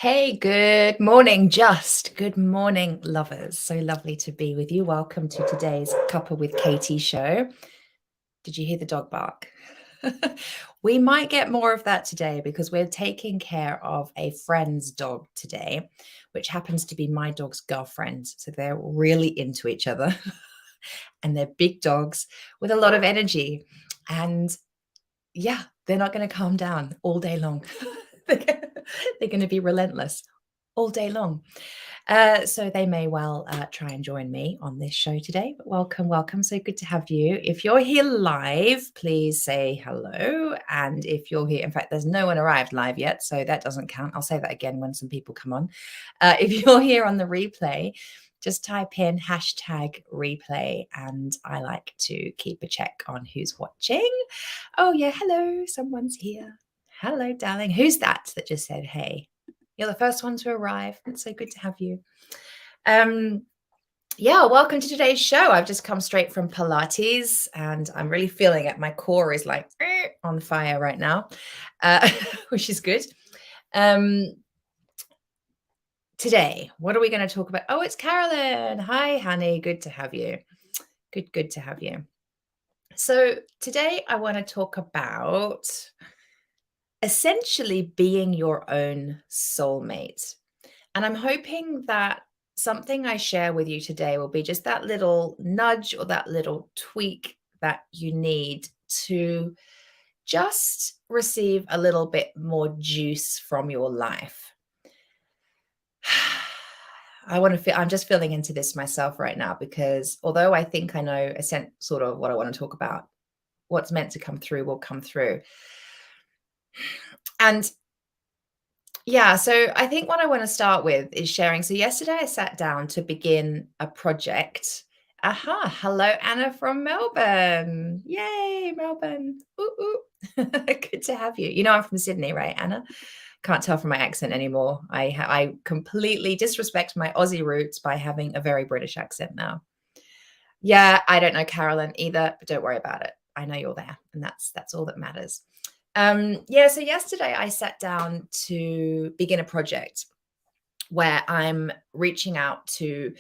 Hey, good morning, good morning, lovers. So lovely to be with you. Welcome to today's Cuppa with Katie show. Did you hear the dog bark? We might get more of that today because we're taking care of a friend's dog today, which happens to be my dog's girlfriend. So they're really into each other and they're big dogs with a lot of energy. And yeah, they're not going to calm down all day long. They're going to be relentless all day long. So they may well try and join me on this show today. But welcome, welcome. So good to have you. If you're here live, please say hello. And if you're here, in fact, there's no one arrived live yet, so that doesn't count. I'll say that again when some people come on. If you're here on the replay, just type in hashtag replay, and I like to keep a check on who's watching. Oh, yeah. Hello. Someone's here. Hello, darling. Who's that just said, hey? You're the first one to arrive. It's so good to have you. Yeah, welcome to today's show. I've just come straight from Pilates and I'm really feeling it. My core is like on fire right now, which is good. Today, what are we going to talk about? Oh, it's Carolyn. Hi, honey. Good to have you. Good to have you. So today I want to talk about essentially being your own soulmate. And I'm hoping that something I share with you today will be just that little nudge or that little tweak that you need to just receive a little bit more juice from your life. I'm just feeling into this myself right now because although I think I know sort of what I want to talk about, what's meant to come through will come through. And yeah, so I think what I want to start with is sharing. So yesterday I sat down to begin a project. Aha, hello, Anna from Melbourne. Yay, Melbourne. Ooh, ooh. Good to have you. You know I'm from Sydney, right, Anna? Can't tell from my accent anymore. I completely disrespect my Aussie roots by having a very British accent now. Yeah, I don't know Carolyn either, but don't worry about it. I know you're there, and that's all that matters. Yeah, so yesterday I sat down to begin a project where I'm reaching out to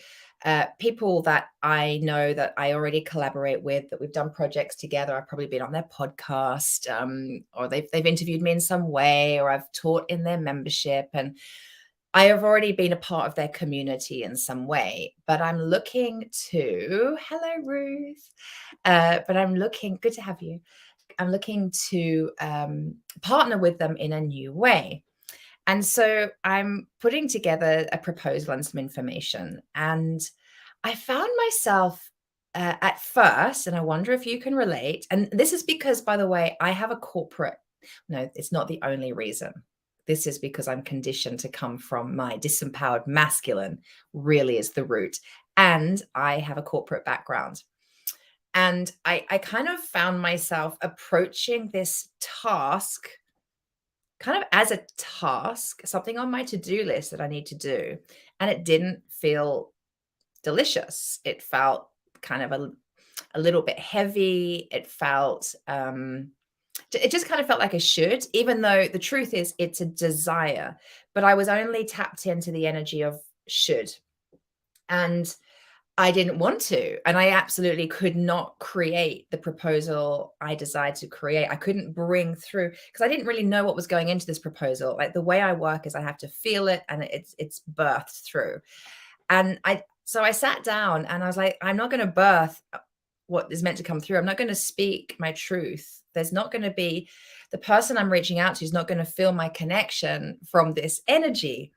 people that I know that I already collaborate with, that we've done projects together. I've probably been on their podcast, or they've interviewed me in some way, or I've taught in their membership, and I have already been a part of their community in some way. But I'm looking to, hello, Ruth. But I'm looking, good to have you. I'm looking to partner with them in a new way. And so I'm putting together a proposal and some information. And I found myself at first, and I wonder if you can relate. And this is because, by the way, I have a corporate, no, it's not the only reason. This is because I'm conditioned to come from my disempowered masculine, really is the root. And I have a corporate background. And I kind of found myself approaching this task kind of as a task, something on my to-do list that I need to do. And it didn't feel delicious. It felt kind of a little bit heavy. It felt, it just kind of felt like I should, even though the truth is it's a desire. But I was only tapped into the energy of should. And I didn't want to, and I absolutely could not create the proposal I desired to create. I couldn't bring through because I didn't really know what was going into this proposal. Like the way I work is I have to feel it and it's birthed through. And so I sat down and I was like, I'm not going to birth what is meant to come through. I'm not going to speak my truth. There's not going to be the person I'm reaching out to is not going to feel my connection from this energy.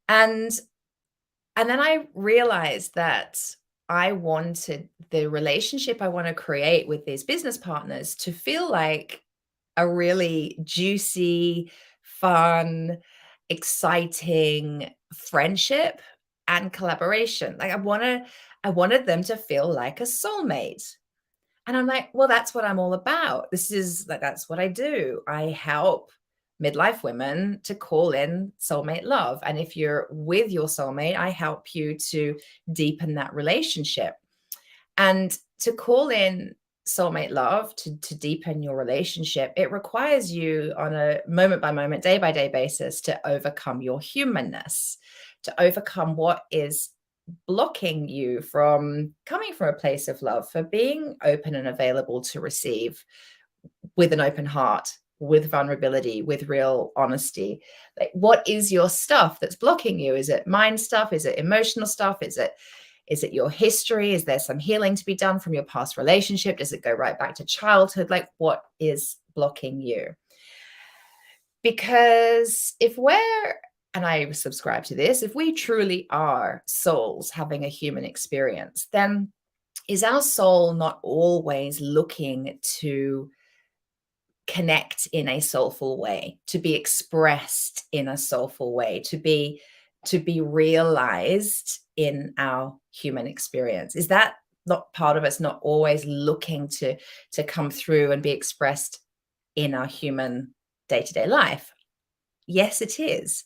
And then I realized that I wanted the relationship I want to create with these business partners to feel like a really juicy, fun, exciting friendship and collaboration. Like I wanted them to feel like a soulmate. And I'm like, well, that's what I'm all about. That's what I do. I help midlife women to call in soulmate love. And if you're with your soulmate, I help you to deepen that relationship and to call in soulmate love, to deepen your relationship, it requires you on a moment by moment, day by day basis to overcome your humanness, to overcome what is blocking you from coming from a place of love, for being open and available to receive with an open heart, with vulnerability, with real honesty. Like, what is your stuff that's blocking you? Is it mind stuff? Is it emotional stuff? Is it your history? Is there some healing to be done from your past relationship? Does it go right back to childhood? Like, what is blocking you? Because if we're, and I subscribe to this, if we truly are souls having a human experience, then is our soul not always looking to connect in a soulful way, to be expressed in a soulful way, to be realized in our human experience? Is that not part of us not always looking to come through and be expressed in our human day-to-day life? Yes, it is.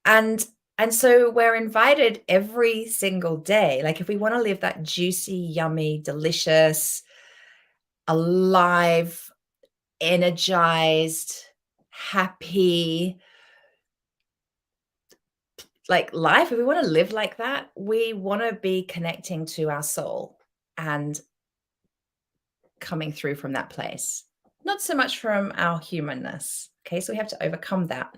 And so we're invited every single day. Like, if we want to live that juicy, yummy, delicious, alive, energized, happy, like, life, if we want to live like that, we want to be connecting to our soul and coming through from that place, not so much from our humanness. Okay, so we have to overcome that.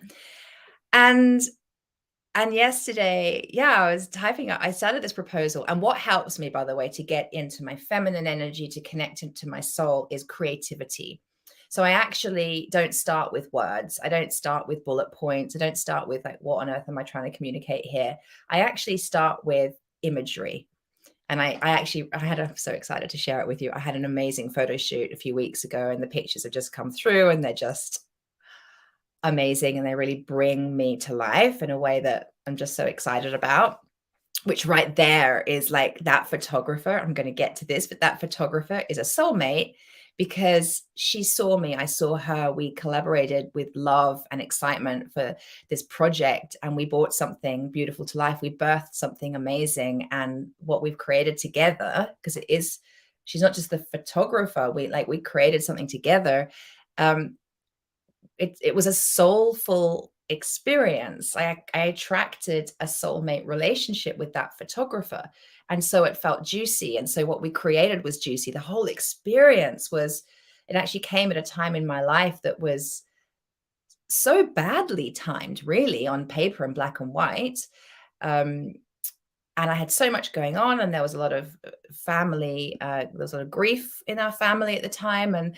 And yesterday, yeah, I was typing up, I started this proposal. And what helps me, by the way, to get into my feminine energy, to connect into my soul, is creativity. So I actually don't start with words. I don't start with bullet points. I don't start with, like, what on earth am I trying to communicate here? I actually start with imagery. And I'm so excited to share it with you. I had an amazing photo shoot a few weeks ago, and the pictures have just come through, and they're just amazing, and they really bring me to life in a way that I'm just so excited about. Which right there is like, that photographer, I'm going to get to this, but that photographer is a soulmate, because she saw me, I saw her, we collaborated with love and excitement for this project, and we brought something beautiful to life. We birthed something amazing, and what we've created together, because she's not just the photographer, we created something together. It was a soulful experience. I attracted a soulmate relationship with that photographer. And so it felt juicy. And so what we created was juicy. The whole experience it actually came at a time in my life that was so badly timed, really, on paper in black and white. And I had so much going on, and there was a lot of family, there was a lot of grief in our family at the time. And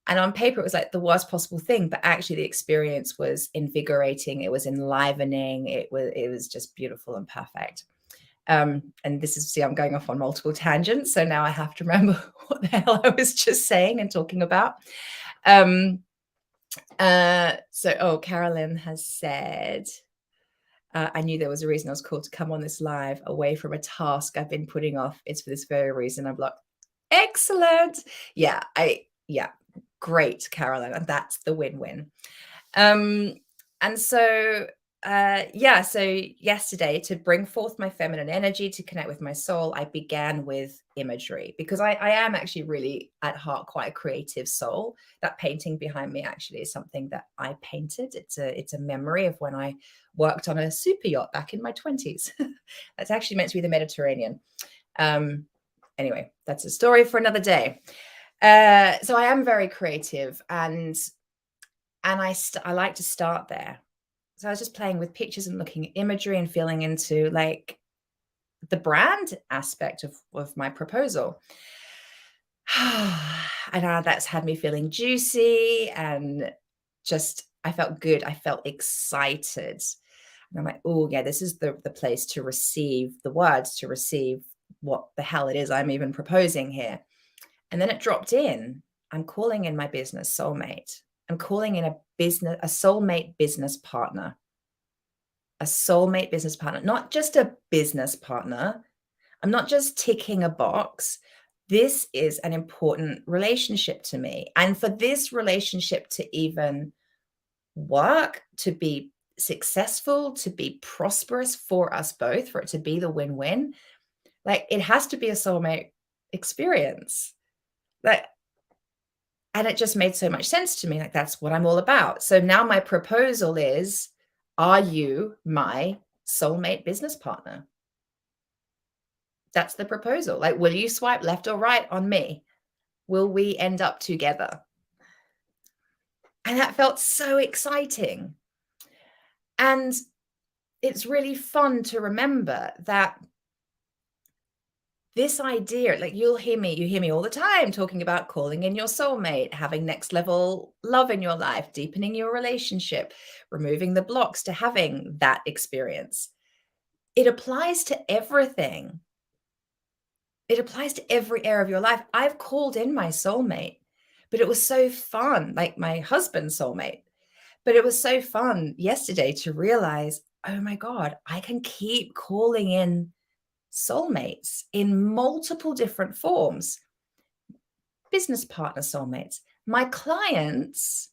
on paper, it was like the worst possible thing, but actually the experience was invigorating. It was enlivening. It was just beautiful and perfect. And see, I'm going off on multiple tangents. So now I have to remember what the hell I was just saying and talking about. Carolyn has said, I knew there was a reason I was called to come on this live away from a task I've been putting off. It's for this very reason. I'm like, excellent. Yeah. Great, Carolyn. And that's the win-win. So yesterday, to bring forth my feminine energy, to connect with my soul, I began with imagery, because I am actually really at heart quite a creative soul. That painting behind me actually is something that I painted. It's a memory of when I worked on a super yacht back in my 20s. That's actually meant to be the Mediterranean. Anyway, that's a story for another day. So I am very creative, and I like to start there. So I was just playing with pictures and looking at imagery and feeling into, like, the brand aspect of my proposal. And that's had me feeling juicy, and just, I felt good. I felt excited. And I'm like, oh yeah, this is the place to receive the words, to receive what the hell it is I'm even proposing here. And then it dropped in. I'm calling in my business soulmate. I'm calling in a soulmate business partner. A soulmate business partner, not just a business partner. I'm not just ticking a box. This is an important relationship to me. And for this relationship to even work, to be successful, to be prosperous for us both, for it to be the win-win, like, it has to be a soulmate experience. Like, and it just made so much sense to me. Like, that's what I'm all about. So now my proposal is, are you my soulmate business partner? That's the proposal. Like, will you swipe left or right on me? Will we end up together? And that felt so exciting. And it's really fun to remember that this idea, like you hear me all the time talking about calling in your soulmate, having next level love in your life, deepening your relationship, removing the blocks to having that experience. It applies to everything. It applies to every area of your life. I've called in my soulmate, but it was so fun, like my husband's soulmate. But it was so fun yesterday to realize, oh my God, I can keep calling in soulmates in multiple different forms. Business partner soulmates. My clients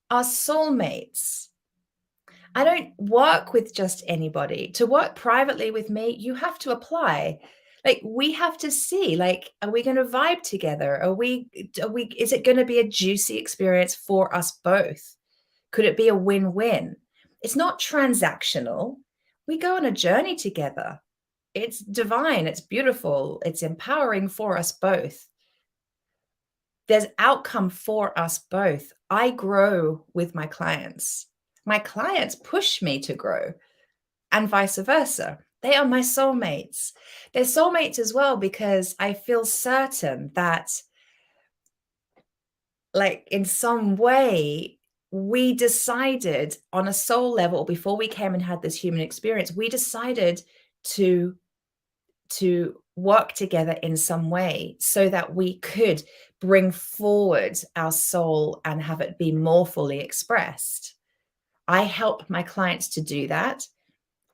are soulmates. I don't work with just anybody. To work privately with me, you have to apply. Like, we have to see, like, are we going to vibe together? Is it going to be a juicy experience for us both? Could it be a win-win? It's not transactional. We go on a journey together. It's divine, it's beautiful, it's empowering for us both. There's outcome for us both. I grow with my clients. My clients push me to grow, and vice versa. They are my soulmates. They're soulmates as well because I feel certain that, like, in some way, we decided on a soul level before we came and had this human experience, we decided to work together in some way so that we could bring forward our soul and have it be more fully expressed. I help my clients to do that.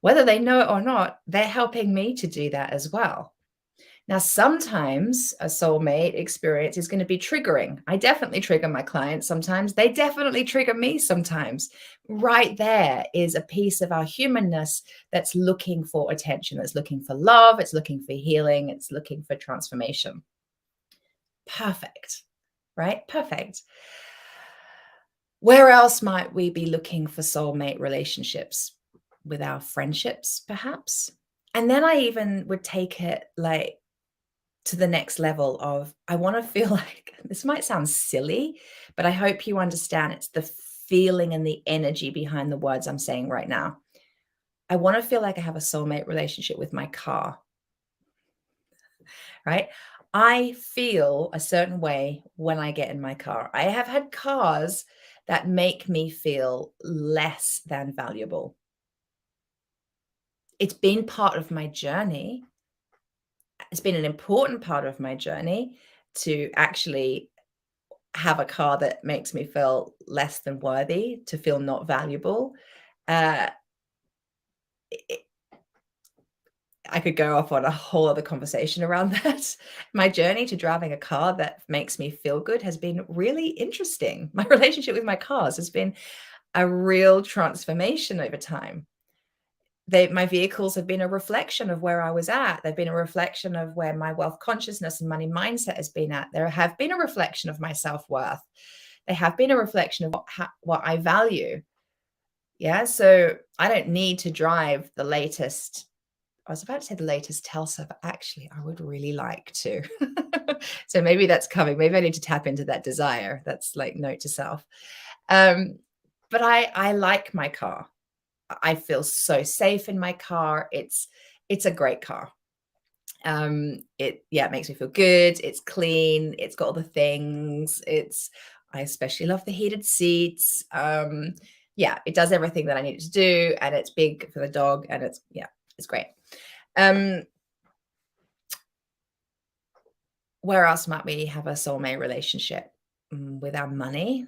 Whether they know it or not, they're helping me to do that as well. Now, sometimes a soulmate experience is going to be triggering. I definitely trigger my clients sometimes. They definitely trigger me sometimes. Right there is a piece of our humanness that's looking for attention, that's looking for love, it's looking for healing, it's looking for transformation. Perfect, right? Perfect. Where else might we be looking for soulmate relationships? With our friendships, perhaps? And then I even would take it like to the next level of, I want to feel like, this might sound silly, but I hope you understand it's the feeling and the energy behind the words I'm saying right now. I want to feel like I have a soulmate relationship with my car, right? I feel a certain way when I get in my car. I have had cars that make me feel less than valuable. It's been part of my journey. It's been an important part of my journey to actually have a car that makes me feel less than worthy, to feel not valuable. Uh, it I could go off on a whole other conversation around that. My journey to driving a car that makes me feel good has been really interesting. My relationship with my cars has been a real transformation over time. My vehicles have been a reflection of where I was at. They've been a reflection of where my wealth consciousness and money mindset has been at. There have been a reflection of my self-worth. They have been a reflection of what I value. Yeah, so I don't need to drive the latest. I was about to say the latest Telsa, but actually I would really like to. So maybe that's coming. Maybe I need to tap into that desire. That's like note to self. But I like my car. I feel so safe in my car. It's a great car. It makes me feel good. It's clean. It's got all the things. I especially love the heated seats. It does everything that I need it to do, and it's big for the dog, and it's great. Where else might we have a soulmate relationship? With our money,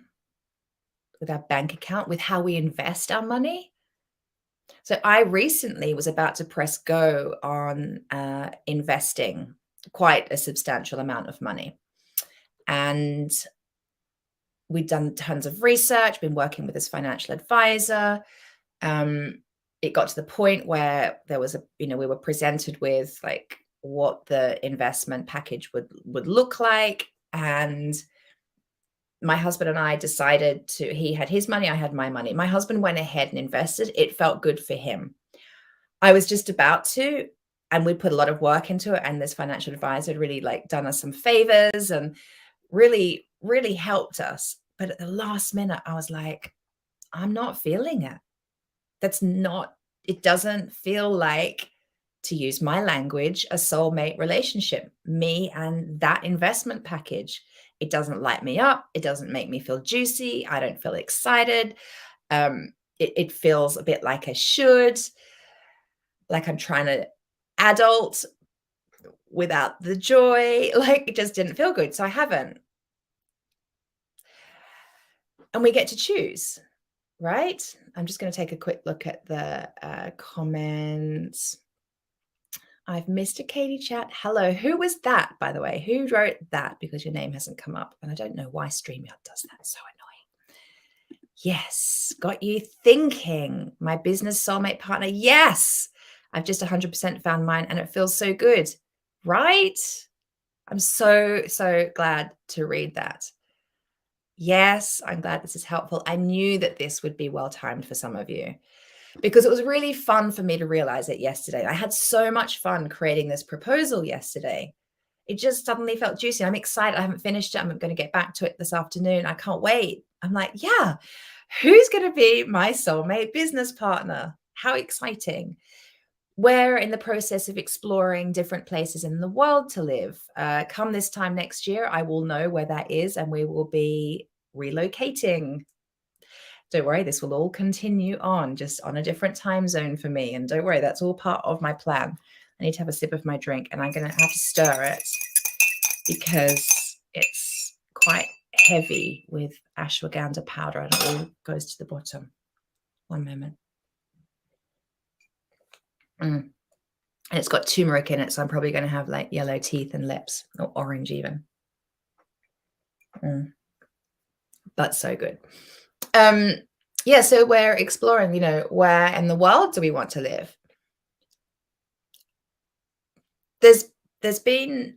with our bank account, with how we invest our money. So I recently was about to press go on investing quite a substantial amount of money. And we'd done tons of research, been working with this financial advisor. It got to the point where there was we were presented with like what the investment package would look like. And my husband and I decided to, he had his money, I had my money. My husband went ahead and invested. It felt good for him. I was just about to, and we put a lot of work into it. And this financial advisor had really like done us some favors and really, really helped us. But at the last minute, I was like, I'm not feeling it. That's not, it doesn't feel like, to use my language, a soulmate relationship, me and that investment package. It doesn't light me up. It doesn't make me feel juicy. I don't feel excited. It feels a bit like I should, like I'm trying to adult without the joy. Like it just didn't feel good. So I haven't. And we get to choose, right? I'm just going to take a quick look at the comments. I've missed a Katie chat. Hello. Who was that, by the way? Who wrote that? Because your name hasn't come up. And I don't know why StreamYard does that. So annoying. Yes. Got you thinking. My business soulmate partner. Yes. I've just 100% found mine and it feels so good. Right? I'm so, so glad to read that. Yes, I'm glad this is helpful. I knew that this would be well timed for some of you because it was really fun for me to realize it yesterday. I had so much fun creating this proposal yesterday. It just suddenly felt juicy. I'm excited. I haven't finished it. I'm going to get back to it this afternoon. I can't wait. I'm like, yeah, who's going to be my soulmate business partner? How exciting. We're in the process of exploring different places in the world to live. Come this time next year, I will know where that is and we will be relocating. Don't worry, this will all continue on, just on a different time zone for me. And don't worry, that's all part of my plan. I need to have a sip of my drink and I'm going to have to stir it because it's quite heavy with ashwagandha powder and it all goes to the bottom. One moment. And it's got turmeric in it, so I'm probably going to have like yellow teeth and lips, or orange even. But so good. Yeah, so we're exploring, you know, where in the world do we want to live? There's been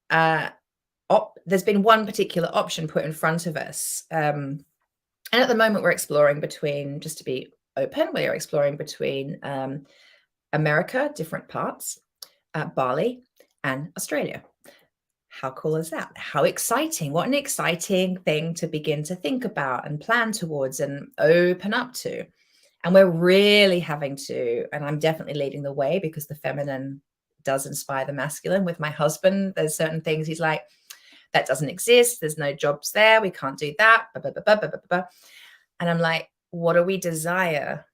one particular option put in front of us, and at the moment we're exploring between, just to be open, we're exploring between America, different parts, Bali, and Australia. How cool is that? How exciting. What an exciting thing to begin to think about and plan towards and open up to. And we're really having to, and I'm definitely leading the way because the feminine does inspire the masculine. With my husband, there's certain things he's like, that doesn't exist. There's no jobs there. We can't do that. Blah, blah, blah, blah, blah, blah, blah. And I'm like, what do we desire?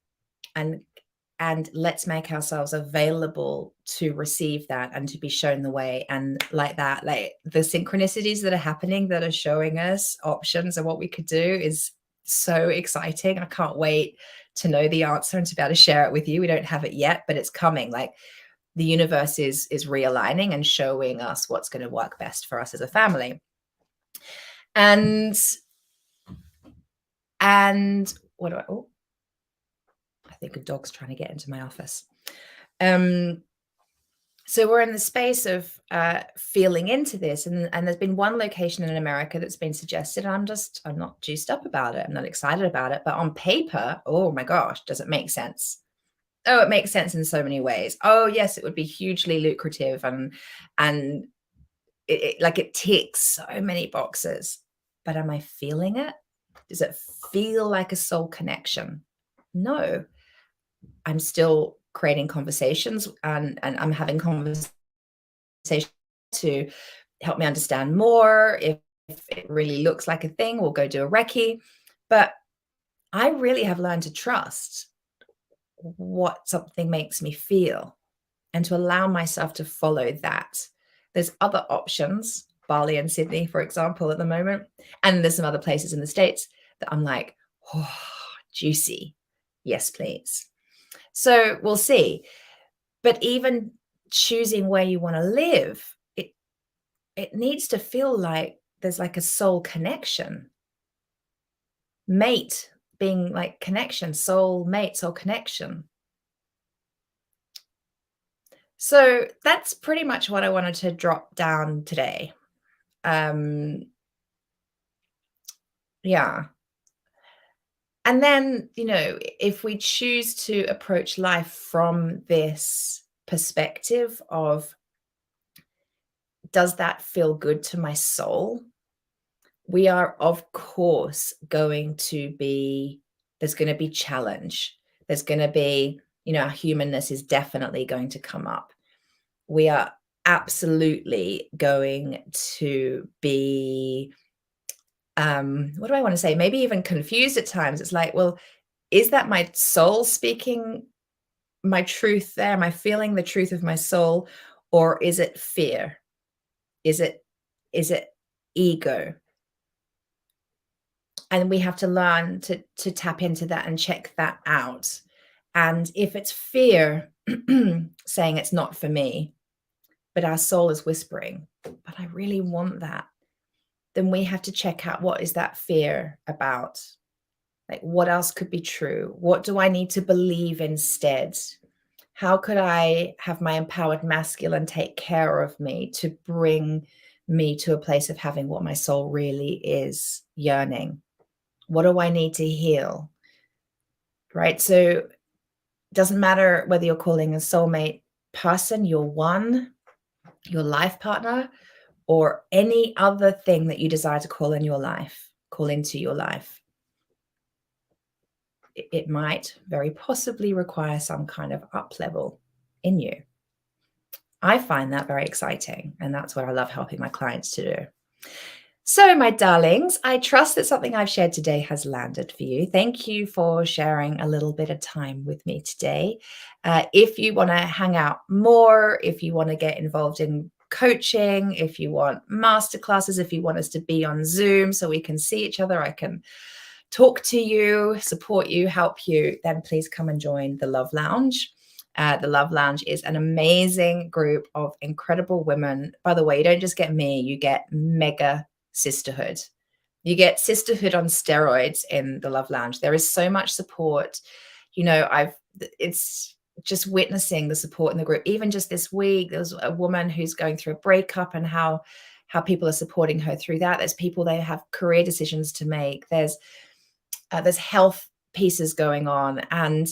And let's make ourselves available to receive that and to be shown the way. And like that, like the synchronicities that are happening that are showing us options and what we could do is so exciting. I can't wait to know the answer and to be able to share it with you. We don't have it yet, but it's coming. Like the universe is realigning and showing us what's going to work best for us as a family. And what do I think a dog's trying to get into my office. So we're in the space of feeling into this, and there's been one location in America that's been suggested, and I'm not juiced up about it. I'm not excited about it, but on paper, oh my gosh, does it make sense? Oh, it makes sense in so many ways. Oh yes, it would be hugely lucrative, and it ticks so many boxes. But am I feeling it? Does it feel like a soul connection? No. I'm still creating conversations and I'm having conversations to help me understand more. If it really looks like a thing, we'll go do a recce. But I really have learned to trust what something makes me feel and to allow myself to follow that. There's other options, Bali and Sydney, for example, at the moment. And there's some other places in the States that I'm like, oh, juicy. Yes, please. So we'll see. But even choosing where you want to live, it needs to feel like there's like a soul connection. Mate being like connection, soul mate, soul connection. So that's pretty much what I wanted to drop down today. Um, yeah. And then, if we choose to approach life from this perspective of, does that feel good to my soul? We are, of course, there's going to be challenge. There's going to be, our humanness is definitely going to come up. We are absolutely going to be, what do I want to say? Maybe even confused at times. It's like, well, is that my soul speaking my truth there? Am I feeling the truth of my soul? Or is it fear? Is it ego? And we have to learn to tap into that and check that out. And if it's fear saying it's not for me, but our soul is whispering, but I really want that, then we have to check out, what is that fear about? Like, what else could be true? What do I need to believe instead? How could I have my empowered masculine take care of me to bring me to a place of having what my soul really is yearning? What do I need to heal? Right? So it doesn't matter whether you're calling a soulmate person, your one, your life partner, or any other thing that you desire to call in your life, call into your life. It might very possibly require some kind of up level in you. I find that very exciting, and that's what I love helping my clients to do. So, my darlings, I trust that something I've shared today has landed for you. Thank you for sharing a little bit of time with me today. If you want to hang out more, if you want to get involved in coaching, if you want masterclasses, if you want us to be on Zoom so we can see each other, I can talk to you, support you, help you, then please come and join the Love Lounge. The Love Lounge is an amazing group of incredible women. By the way, you don't just get me, you get mega sisterhood. You get sisterhood on steroids in the Love Lounge. There is so much support. It's just witnessing the support in the group. Even just this week, there was a woman who's going through a breakup, and how people are supporting her through that. There's people, they have career decisions to make. There's health pieces going on, and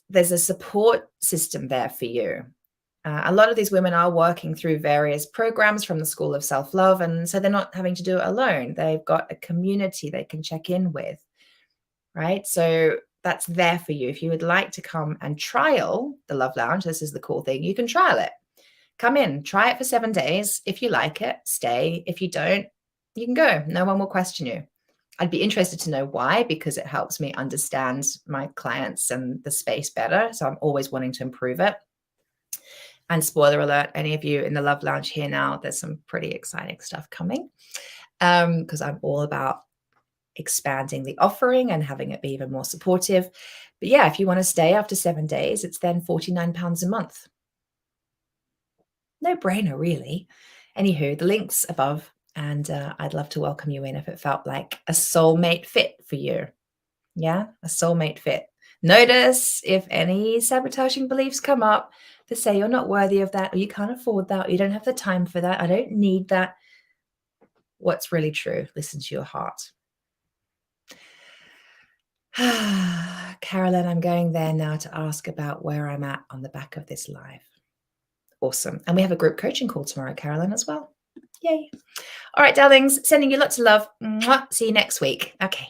there's a support system there for you. A lot of these women are working through various programs from the School of Self-Love, and so they're not having to do it alone. They've got a community they can check in with, right? So that's there for you. If you would like to come and trial the Love Lounge, this is the cool thing. You can trial it. Come in, try it for 7 days. If you like it, stay. If you don't, you can go. No one will question you. I'd be interested to know why, because it helps me understand my clients and the space better. So I'm always wanting to improve it. And spoiler alert, any of you in the Love Lounge here now, there's some pretty exciting stuff coming, because I'm all about expanding the offering and having it be even more supportive. But yeah, if you want to stay after 7 days, it's then £49 a month. No brainer, really. Anywho, the link's above, and I'd love to welcome you in if it felt like a soulmate fit for you. Yeah, a soulmate fit. Notice if any sabotaging beliefs come up that say you're not worthy of that, or you can't afford that, or you don't have the time for that, I don't need that. What's really true? Listen to your heart. Carolyn, I'm going there now to ask about where I'm at on the back of this live. Awesome. And we have a group coaching call tomorrow, Carolyn, as well. Yay. All right, darlings, sending you lots of love. Mwah. See you next week. Okay.